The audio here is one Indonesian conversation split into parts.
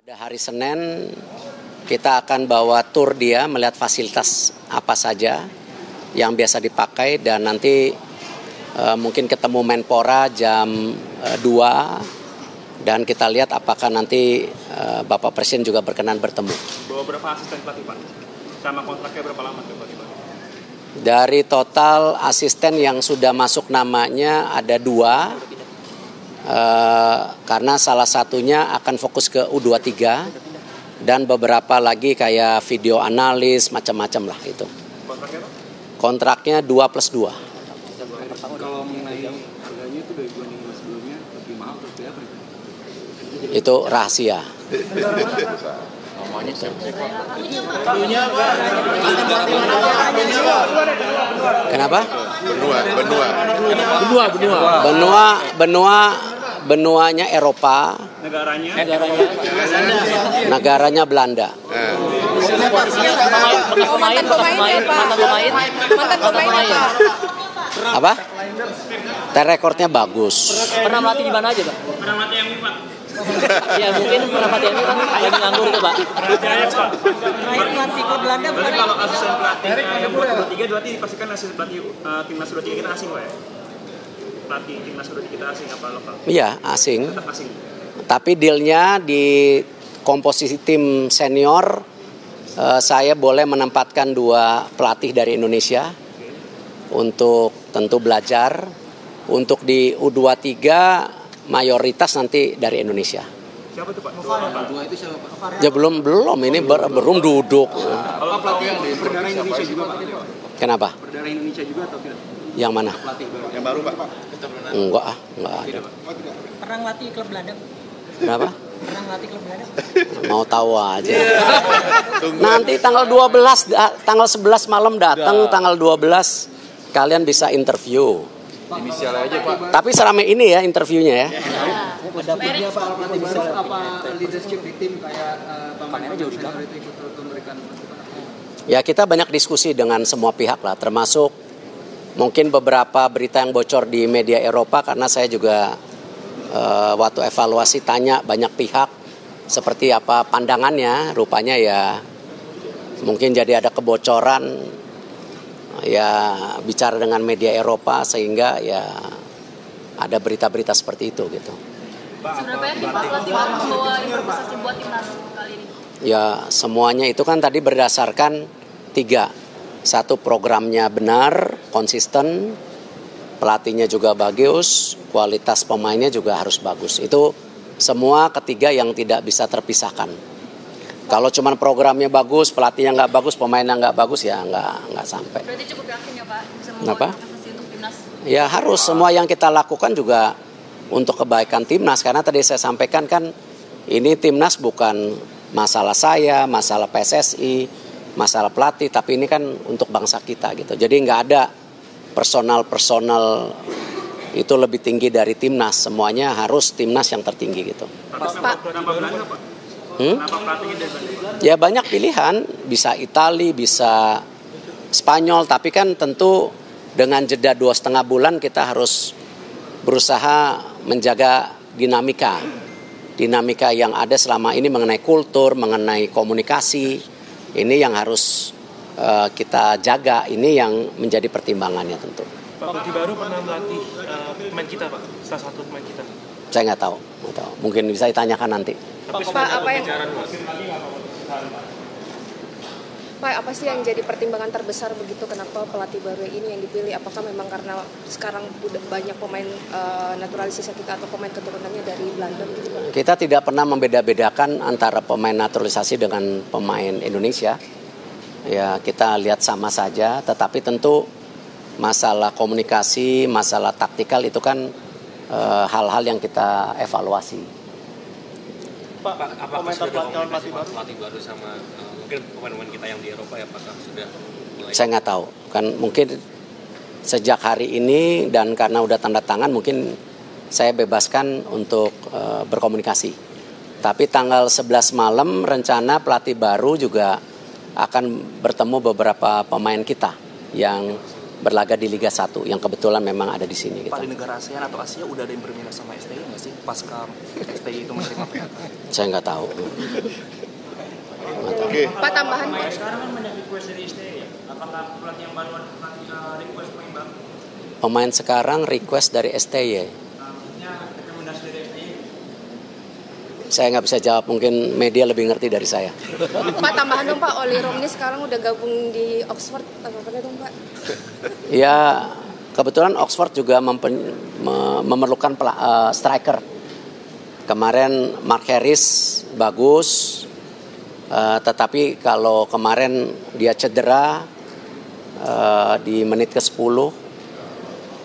Hari Senin kita akan bawa tur dia melihat fasilitas apa saja yang biasa dipakai dan nanti mungkin ketemu Menpora jam 2 dan kita lihat apakah nanti Bapak Presiden juga berkenan bertemu. Bawa berapa asisten pelatih Pak? Sama kontraknya berapa lama tuh Pak? Dari total asisten yang sudah masuk namanya ada 2. Karena salah satunya akan fokus ke U23 dan beberapa lagi kayak video analis macam-macam lah itu. Kontraknya 2+2. Kalau mengenai harganya itu dari bulan yang sebelumnya lebih mahal atau seperti apa? Itu rahasia. Kenapa? Benuanya Eropa. Negaranya Belanda. Mantan pemainnya Pak. Apa? Rekornya bagus. Pernah melatih di mana aja, Pak? Pernah melatih yang ini Pak? Ya mungkin pernah melatih yang ini kan lagi nganggur tuh, Pak. Terakhir pelatih ke Belanda Berarti kalau asisten pelatih yang buat U23 berarti dipastikan asisten pelatih timnas U23 kita asing Pak ya? Pelatih timnas U23 kita asing apa lokal? Iya, asing. Tetap asing. Tapi dealnya di komposisi tim senior saya boleh menempatkan 2 pelatih dari Indonesia untuk tentu belajar. Untuk di U23 mayoritas nanti dari Indonesia. Siapa tuh Pak? Dua itu siapa Pak? Ya belum ini belum duduk. Kalau pelatih yang berdarah Indonesia juga Pak? Kenapa? Berdarah Indonesia juga atau tidak? Yang mana? Yang baru Pak? Enggak ada. Pernah ngelatih klub Belanda. Kenapa? Pernah ngelatih klub Belanda. Mau tahu aja. Nanti tanggal 12, tanggal 11 malam datang, tanggal 12 kalian bisa interview. Inisial aja Pak. Tapi serame ini ya interviewnya ya. Ada punya Pak pelatih baru apa leadership di tim kayak Panennya jauh di belakang. memberikan Ya kita banyak diskusi dengan semua pihak lah, termasuk mungkin beberapa berita yang bocor di media Eropa karena saya juga waktu evaluasi tanya banyak pihak seperti apa pandangannya, rupanya ya mungkin jadi ada kebocoran ya bicara dengan media Eropa sehingga ya ada berita-berita seperti itu gitu. Seberapa yakin Pak pelatih baru membawa improvisasi buat timnas kali ini? Ya semuanya itu kan tadi berdasarkan 3. 1 programnya benar, konsisten, pelatihnya juga bagus, kualitas pemainnya juga harus bagus. Itu semua ketiga yang tidak bisa terpisahkan. Kalau cuman programnya bagus, pelatihnya nggak bagus, pemainnya nggak bagus ya nggak sampai. Berarti cukup yakin ya Pak bisa Kenapa? membawa improvisasi untuk timnas? Ya harus semua yang kita lakukan juga untuk kebaikan timnas karena tadi saya sampaikan kan ini timnas bukan masalah saya, masalah PSSI, masalah pelatih, tapi ini kan untuk bangsa kita gitu. Jadi nggak ada personal itu lebih tinggi dari timnas, semuanya harus timnas yang tertinggi gitu. Kenapa Belanda Pak? Kenapa pelatihnya dari Belanda? Ya banyak pilihan, bisa Itali, bisa Spanyol, tapi kan tentu dengan jeda 2,5 bulan kita harus berusaha menjaga dinamika yang ada selama ini mengenai kultur, mengenai komunikasi, ini yang harus kita jaga, ini yang menjadi pertimbangannya tentu. Pak pelatih baru pernah melatih pemain kita Pak, salah satu pemain kita. Saya nggak tahu, mungkin bisa ditanyakan nanti. Tapi Pak, apa sih yang jadi pertimbangan terbesar begitu kenapa pelatih baru ini yang dipilih? Apakah memang karena sekarang udah banyak pemain naturalisasi kita atau pemain keturunannya dari Belanda begitu Pak? Kita tidak pernah membeda-bedakan antara pemain naturalisasi dengan pemain Indonesia. Ya kita lihat sama saja, tetapi tentu masalah komunikasi, masalah taktikal itu kan hal-hal yang kita evaluasi. Pak, apakah sudah pelatih baru sama mungkin pemain-pemain kita yang di Eropa ya apakah sudah mulai? Saya nggak tahu, kan mungkin sejak hari ini dan karena udah tanda tangan mungkin saya bebaskan untuk berkomunikasi. Tapi tanggal 11 malam rencana pelatih baru juga akan bertemu beberapa pemain kita yang berlaga di Liga 1 yang kebetulan memang ada di sini gitu. Pak, di negara ASEAN atau Asia udah ada yang berminat sama STI nggak sih pasca STI itu menerima PHK? Saya nggak tahu. Pak, tambahan Pak. Sekarang kan banyak request dari STI ya. Apakah pelatih yang baru ada request pemain baru? Pemain sekarang request dari STY. Maksudnya rekomendasi dari STI? Saya nggak bisa jawab, mungkin media lebih ngerti dari saya. Pak, tambahan dong Pak, Oli Romney sekarang udah gabung di Oxford, tanggapannya dong Pak. Ya, kebetulan Oxford juga memerlukan striker. Kemarin Mark Harris bagus, tetapi kalau kemarin dia cedera di menit ke-10,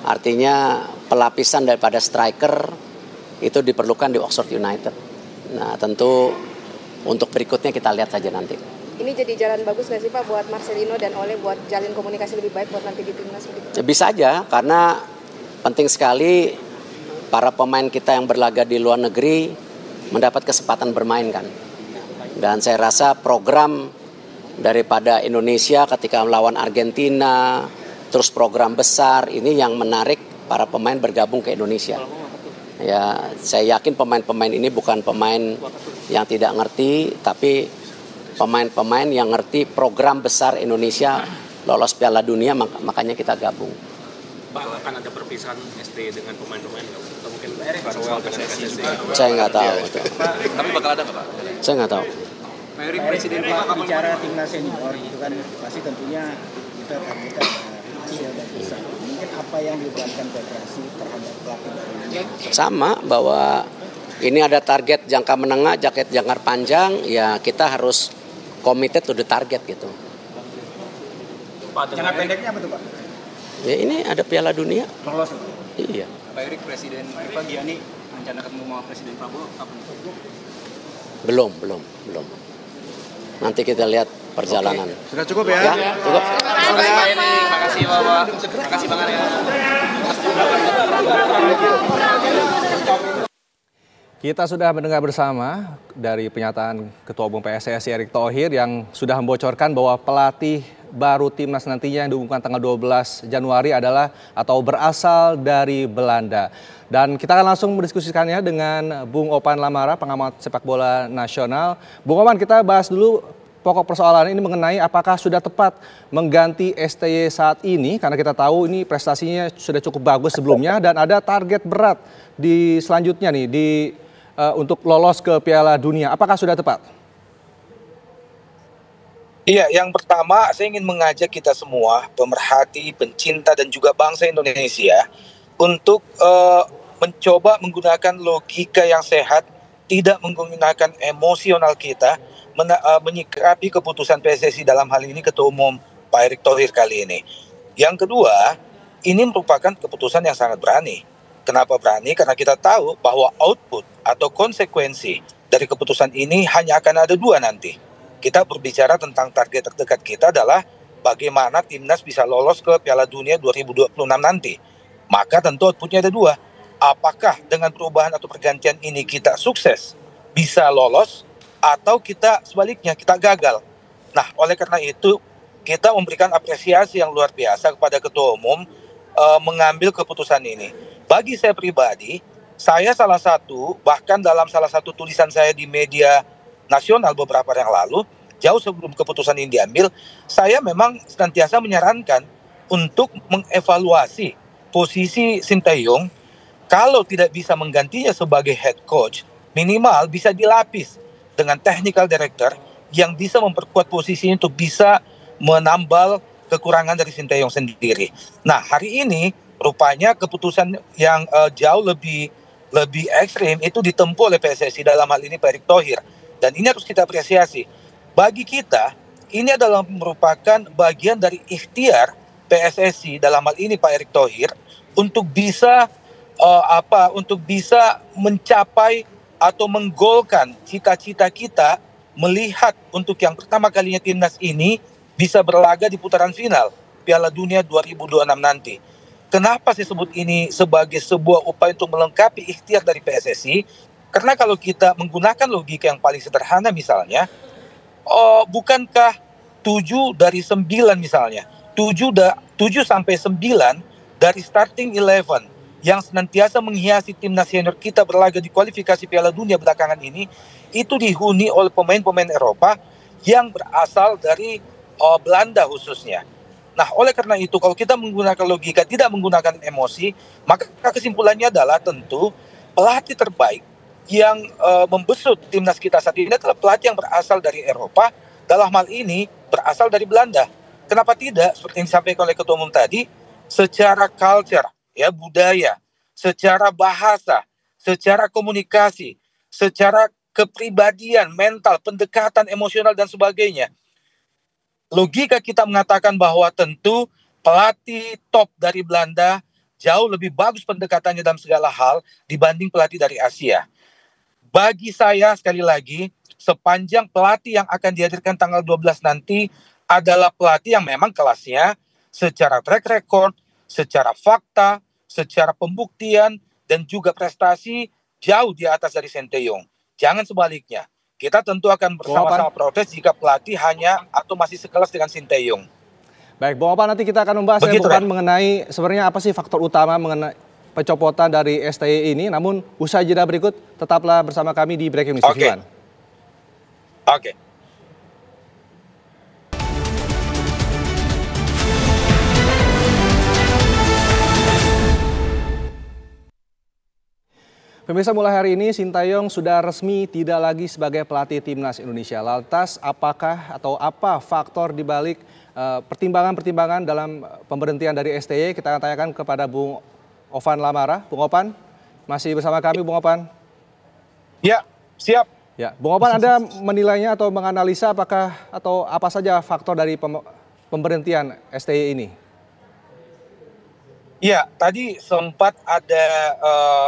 artinya pelapisan daripada striker itu diperlukan di Oxford United. Nah, tentu untuk berikutnya kita lihat saja nanti. Ini jadi jalan bagus nggak sih Pak buat Marcelino dan Ole buat jalin komunikasi lebih baik buat nanti di timnas begitu? Ya, bisa aja, karena penting sekali para pemain kita yang berlaga di luar negeri mendapat kesempatan bermain kan. Dan saya rasa program daripada Indonesia ketika melawan Argentina, terus program besar ini yang menarik para pemain bergabung ke Indonesia. Ya, saya yakin pemain-pemain ini bukan pemain yang tidak ngerti, tapi pemain-pemain yang ngerti program besar Indonesia lolos Piala Dunia, makanya kita gabung. Pak, akan ada perpisahan ST dengan pemain-pemain nggak? Atau mungkin farewell dengan PSSI? Saya nggak tahu. Tapi bakal ada nggak Pak? Saya nggak tahu. Pak Erik, Presiden Pak bicara timnas senior itu kan pasti tentunya kita targetkan hasil dan bisa. Mungkin apa yang dibebankan federasi terhadap pelatih ini? Sama, bahwa ini ada target jangka menengah, jangka panjang, ya kita harus committed to the target gitu. Jangka pendeknya apa tuh Pak? Ya ini ada Piala Dunia. Lolos. Iya. Pak Erik, Presiden FIFA Gianni rencana ketemu sama Presiden Prabowo kapan? Belum. Nanti kita lihat perjalanan. Sudah cukup ya? Cukup. Terima kasih Bapak. Terima kasih Bang Arya. Kita sudah mendengar bersama dari pernyataan Ketua Umum PSSI Erick Thohir yang sudah membocorkan bahwa pelatih baru timnas nantinya yang diumumkan tanggal 12 Januari adalah atau berasal dari Belanda. Dan kita akan langsung mendiskusikannya dengan Bung Opan Lamara, pengamat sepak bola nasional. Bung Opan, kita bahas dulu pokok persoalan ini mengenai apakah sudah tepat mengganti STY saat ini, karena kita tahu ini prestasinya sudah cukup bagus sebelumnya dan ada target berat di selanjutnya nih untuk lolos ke Piala Dunia. Apakah sudah tepat? Iya, yang pertama saya ingin mengajak kita semua, pemerhati, pencinta dan juga bangsa Indonesia untuk mencoba menggunakan logika yang sehat, tidak menggunakan emosional kita, menyikapi keputusan PSSI dalam hal ini Ketua Umum Pak Erick Thohir kali ini. Yang kedua, ini merupakan keputusan yang sangat berani. Kenapa berani? Karena kita tahu bahwa output atau konsekuensi dari keputusan ini hanya akan ada dua nanti. Kita berbicara tentang target terdekat kita adalah bagaimana timnas bisa lolos ke Piala Dunia 2026 nanti. Maka tentu outputnya ada dua. Apakah dengan perubahan atau pergantian ini kita sukses, bisa lolos, atau kita sebaliknya, kita gagal. Nah, oleh karena itu, kita memberikan apresiasi yang luar biasa kepada Ketua Umum mengambil keputusan ini. Bagi saya pribadi, saya salah satu, bahkan dalam salah satu tulisan saya di media nasional beberapa hari yang lalu, jauh sebelum keputusan ini diambil, saya memang senantiasa menyarankan untuk mengevaluasi posisi Sinteyong. Kalau tidak bisa menggantinya sebagai head coach, minimal bisa dilapis dengan technical director yang bisa memperkuat posisinya untuk bisa menambal kekurangan dari Sinteyong sendiri. Nah, hari ini rupanya keputusan yang jauh lebih ekstrim itu ditempuh oleh PSSI, dalam hal ini Pak Erick Thohir. Dan ini harus kita apresiasi. Bagi kita, ini adalah merupakan bagian dari ikhtiar PSSI, dalam hal ini Pak Erick Thohir, untuk bisa untuk bisa mencapai atau menggolkan cita-cita kita melihat untuk yang pertama kalinya timnas ini bisa berlaga di putaran final Piala Dunia 2026 nanti. Kenapa saya sebut ini sebagai sebuah upaya untuk melengkapi ikhtiar dari PSSI? Karena kalau kita menggunakan logika yang paling sederhana misalnya, bukankah 7 dari 9 misalnya, 7 7-9 dari starting 11 yang senantiasa menghiasi timnas senior kita berlaga di kualifikasi Piala Dunia belakangan ini, itu dihuni oleh pemain-pemain Eropa yang berasal dari Belanda khususnya. Nah, oleh karena itu kalau kita menggunakan logika, tidak menggunakan emosi, maka kesimpulannya adalah tentu pelatih terbaik yang membesut timnas kita saat ini adalah pelatih yang berasal dari Eropa, dalam hal ini berasal dari Belanda. Kenapa tidak? Seperti yang disampaikan oleh Ketua Umum tadi, secara culture, ya, budaya, secara bahasa, secara komunikasi, secara kepribadian, mental, pendekatan emosional dan sebagainya. Logika kita mengatakan bahwa tentu pelatih top dari Belanda jauh lebih bagus pendekatannya dalam segala hal dibanding pelatih dari Asia. Bagi saya sekali lagi, sepanjang pelatih yang akan dihadirkan tanggal 12 nanti adalah pelatih yang memang kelasnya secara track record, secara fakta, secara pembuktian, dan juga prestasi jauh di atas dari Sinteyong. Jangan sebaliknya. Kita tentu akan bersama-sama protes jika pelatih hanya atau masih sekelas dengan Sinteyong. Baik, Bung Opan, nanti kita akan membahas mengenai sebenarnya apa sih faktor utama mengenai pencopotan dari STY ini. Namun usai jeda berikut, tetaplah bersama kami di Breaking News TV One. Oke. Pemirsa, mulai hari ini Sinteyong sudah resmi tidak lagi sebagai pelatih timnas Indonesia. Lantas apakah atau apa faktor dibalik pertimbangan-pertimbangan dalam pemberhentian dari STY? Kita akan tanyakan kepada Bung Ovan Lamara. Bung Ovan, masih bersama kami, Bung Ovan? Ya, siap. Ya, Bung Ovan, Anda menilainya atau menganalisa apakah atau apa saja faktor dari pemberhentian STY ini? Ya, tadi sempat ada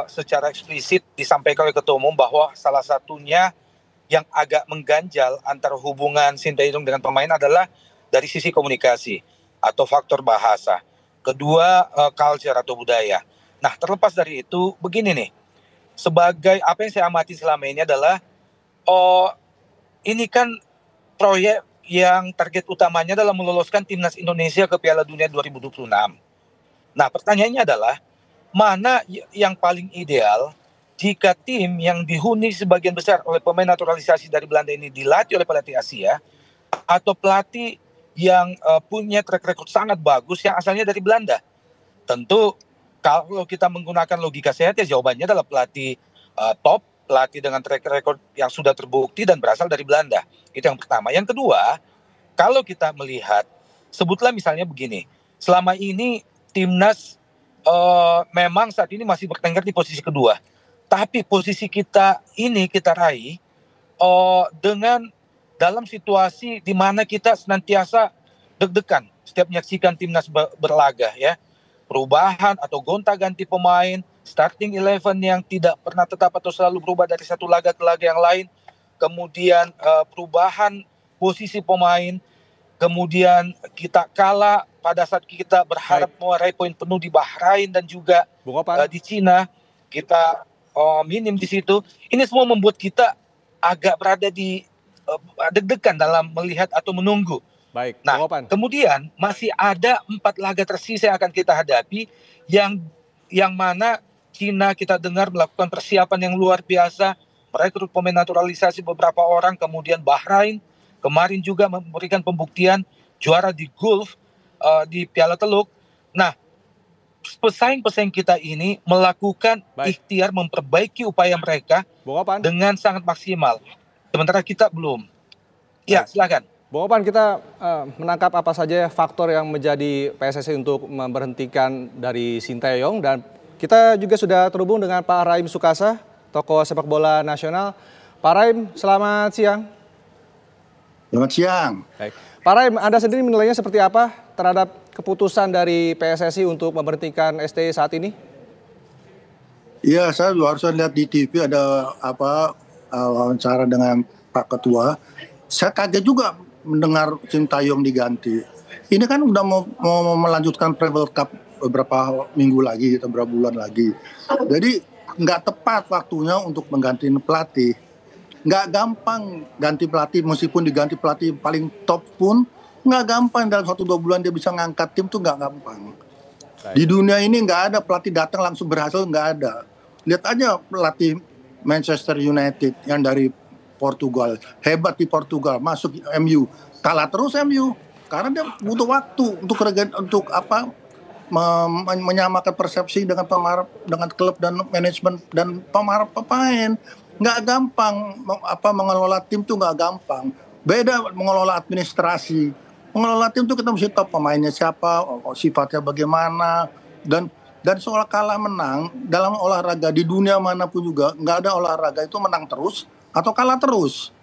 secara eksplisit disampaikan oleh Ketua Umum bahwa salah satunya yang agak mengganjal antara hubungan Sinteyong dengan pemain adalah dari sisi komunikasi atau faktor bahasa. Kedua, culture atau budaya. Nah, terlepas dari itu, begini nih, sebagai apa yang saya amati selama ini adalah, ini kan proyek yang target utamanya adalah meloloskan timnas Indonesia ke Piala Dunia 2026. Nah, pertanyaannya adalah, mana yang paling ideal jika tim yang dihuni sebagian besar oleh pemain naturalisasi dari Belanda ini dilatih oleh pelatih Asia, atau pelatih yang punya track record sangat bagus yang asalnya dari Belanda? Tentu kalau kita menggunakan logika sehat ya jawabannya adalah pelatih top, pelatih dengan track record yang sudah terbukti dan berasal dari Belanda. Itu yang pertama. Yang kedua, kalau kita melihat, sebutlah misalnya begini, selama ini timnas memang saat ini masih bertengger di posisi kedua. Tapi posisi kita ini kita raih dengan dalam situasi di mana kita senantiasa deg-degan setiap menyaksikan timnas berlaga, ya. Perubahan atau gonta-ganti pemain, starting 11 yang tidak pernah tetap atau selalu berubah dari satu laga ke laga yang lain. Kemudian perubahan posisi pemain. Kemudian kita kalah pada saat kita berharap meraih poin penuh di Bahrain dan juga di Cina. Kita minim di situ. Ini semua membuat kita agak berada di deg-degan dalam melihat atau menunggu. Baik, nah, kemudian masih ada 4 laga tersisa yang akan kita hadapi yang mana Cina kita dengar melakukan persiapan yang luar biasa, merekrut pemain naturalisasi beberapa orang, kemudian Bahrain kemarin juga memberikan pembuktian juara di Gulf di Piala Teluk. Nah, pesaing-pesaing kita ini melakukan ikhtiar memperbaiki upaya mereka dengan sangat maksimal. Sementara kita belum. Ya, silakan. Bung Opan, kita menangkap apa saja faktor yang menjadi PSSI untuk memberhentikan dari Sinteyong, dan kita juga sudah terhubung dengan Pak Raim Sukasa, tokoh sepak bola nasional. Pak Raim, selamat siang. Selamat siang. Baik. Pak Raim, Anda sendiri menilainya seperti apa terhadap keputusan dari PSSI untuk memberhentikan STY saat ini? Iya, saya barusan lihat di TV ada wawancara dengan Pak Ketua. Saya kaget juga mendengar Sinteyong diganti. Ini kan udah mau melanjutkan World Cup beberapa minggu lagi, beberapa bulan lagi. Jadi nggak tepat waktunya untuk mengganti pelatih. Nggak gampang ganti pelatih, meskipun diganti pelatih paling top pun Nggak gampang dalam 1-2 bulan dia bisa ngangkat tim tuh nggak gampang. Di dunia ini nggak ada pelatih datang langsung berhasil, nggak ada. Lihat aja pelatih Manchester United yang dari Portugal, hebat di Portugal, masuk MU, kalah terus MU karena dia butuh waktu untuk menyamakan persepsi dengan klub dan manajemen dan pemain. Nggak gampang mengelola tim tuh nggak gampang. Beda mengelola administrasi. Mengelola tim tuh kita mesti tahu pemainnya siapa, sifatnya bagaimana, dan soal kalah menang dalam olahraga di dunia manapun juga nggak ada olahraga itu menang terus atau kalah terus.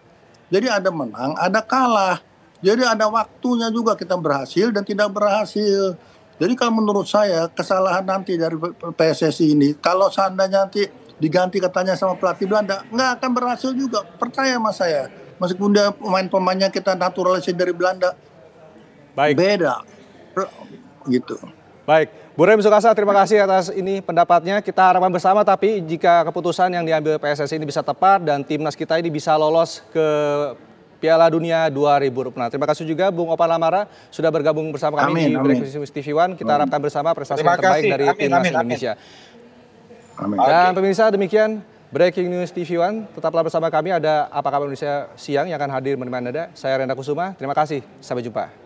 Jadi ada menang, ada kalah. Jadi ada waktunya juga kita berhasil dan tidak berhasil. Jadi kalau menurut saya kesalahan nanti dari PSSI ini, kalau seandainya nanti diganti katanya sama pelatih Belanda, nggak akan berhasil juga. Percaya sama saya. Meskipun dia pemain-pemainnya kita naturalisasi dari Belanda, beda. Gitu. Baik, Bu Rem Sukasa, terima kasih atas ini pendapatnya. Kita harapkan bersama, tapi jika keputusan yang diambil PSSI ini bisa tepat dan timnas kita ini bisa lolos ke Piala Dunia 2026. Terima kasih juga Bung Opan Lamara sudah bergabung bersama kami di Breaking News TV One. Kita harapkan bersama prestasi yang terbaik dari timnas Indonesia. Dan pemirsa, demikian Breaking News TV One. Tetaplah bersama kami, ada Apa Kabar Indonesia Siang yang akan hadir menemani Anda. Saya Renda Kusuma, terima kasih. Sampai jumpa.